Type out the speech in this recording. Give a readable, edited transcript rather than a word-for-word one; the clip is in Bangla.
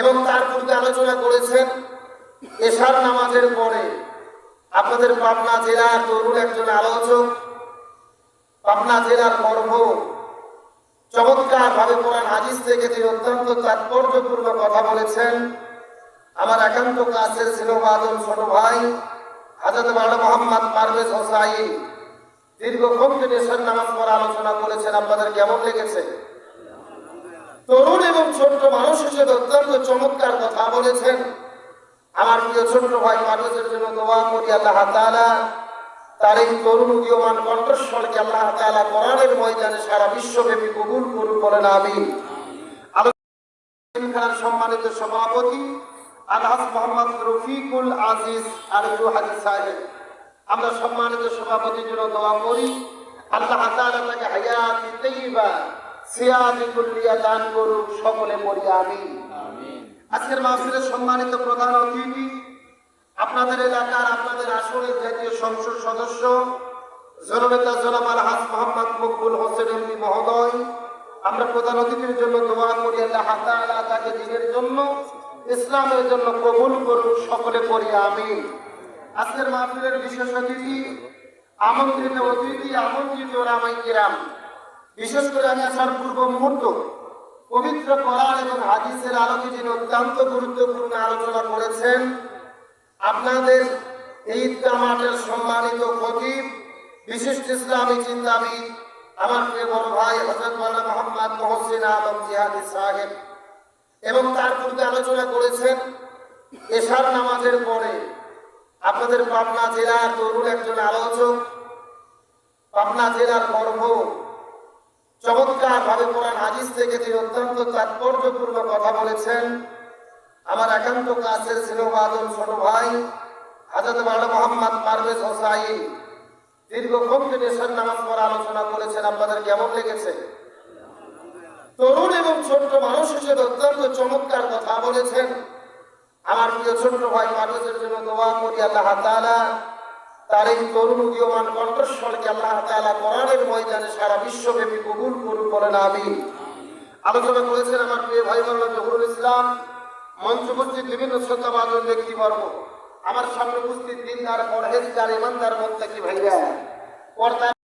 এবং তার পূর্বে আলোচনা করেছেন এশার নামাজের পরে আপনাদের পাবনা জেলার তরুণ একজন আলোচক পাবনা জেলার গর্ব চমৎকার ভাবে কোরআন হাদিস থেকে তিনি অত্যন্ত তাৎপর্যপূর্ণ কথা বলেছেন। আমার একান্ত কাছের স্নেহভাজন ছোট ভাই হযরত মাওলানা মোহাম্মদ পারভেজ হোসাইন দীর্ঘক্ষণ তিনি এশার নামাজ পড়া আলোচনা করেছেন। আপনাদের কেমন লেগেছে? তরুণ এবং ছোট্ট মানুষ হিসেবে অত্যন্ত চমৎকার কথা বলেছেন। আমার প্রিয় ছোট্ট ভাই পারভেজের জন্য দোয়া করি, আল্লাহ তাআলা তার এই তরুণ উদীয়মান কণ্ঠস্বরকে আল্লাহ তাআলা কোরআনের ময়দানে সারা বিশ্বব্যাপী কবুল করুন, বলেন আমিন। আলোচনার সম্মানিত সভাপতি আলহাজ মোহাম্মদ রফিকুল আজিজ আরজু হাজি সাহেব, আমরা সম্মানিত সভাপতির জন্য দোয়া করি, আল্লাহ তাআলা তাকে হায়াতি তাইয়্যিবা সিয়াদি কুল্লিয়া দান করুন, সকলে পড়ি আমিন। আজকের মাহফিলের সম্মানিত প্রধান অতিথি, আপনাদের এলাকার আপনাদের আসনের জাতীয় সংসদ সদস্য জননেতা জনাব আলহাজ মোহাম্মদ মকবুল হোসেন এমপি মহোদয়, আমরা প্রধান অতিথির জন্য দোয়া করি, আল্লাহ তাআলা তাকে দ্বীনের জন্য ইসলামের জন্য কবুল করুন, সকলে পড়ি আমিন। আজকের মাহফিলের বিশেষ অতিথি, আমন্ত্রিত অতিথি, আমন্ত্রিত ওলামায়ে কিরাম, বিশেষ করে আমি আসার পূর্ব মুহূর্ত পবিত্র কোরআন এবং হাদিসের আলোকে যিনি অত্যন্ত গুরুত্বপূর্ণ আলোচনা করেছেন, আপনাদের ঈদগাহ মাঠের সম্মানিত খতিব, বিশিষ্ট ইসলামী চিন্তাবিদ, আমার প্রিয় বড় ভাই হযরত মাওলানা মুহাম্মদ মুহসিন আলম জিহাদি সাহেব, এবং তার পূর্বে আলোচনা করেছেন এশার নামাজের পরে আপনাদের পাবনা জেলার তরুণ একজন আলোচক পাবনা জেলার গর্ব চমৎকার ভাবে কোরআন হাদিস থেকে তিনি অত্যন্ত তাৎপর্যপূর্ণ কথা বলেছেন। আমার একান্ত কাছের স্নেহভাজন ছোট ভাই হযরত মাওলানা মোহাম্মদ পারভেজ হোসাইন দীর্ঘক্ষণ তিনি এশার নামাজ পড়া আলোচনা করেছেন। আপনাদের কেমন লেগেছে? তরুণ এবং ছোট্ট মানুষ হিসেবে অত্যন্ত চমৎকার কথা বলেছেন। আমার প্রিয় ছোট্ট ভাই পারভেজের জন্য দোয়া করি, আল্লাহ তাআলা তার এই তরুণ উদীয়মান কণ্ঠস্বরকে আল্লাহ তাআলা কোরআনের ময়দানে সারা বিশ্বব্যাপী কবুল করুন, বলেন আমিন। আলোচনা করেছেন আমার প্রিয় ভাই মাওলানা জহুরুল ইসলাম, মঞ্চ উপস্থিত বিভিন্ন শ্রদ্ধাভাজন ব্যক্তিবর্গ, আমার সামনে উপস্থিত দিনদার পরহেজগার ইমানদার মুত্তাকি ভাইরা, পর্দা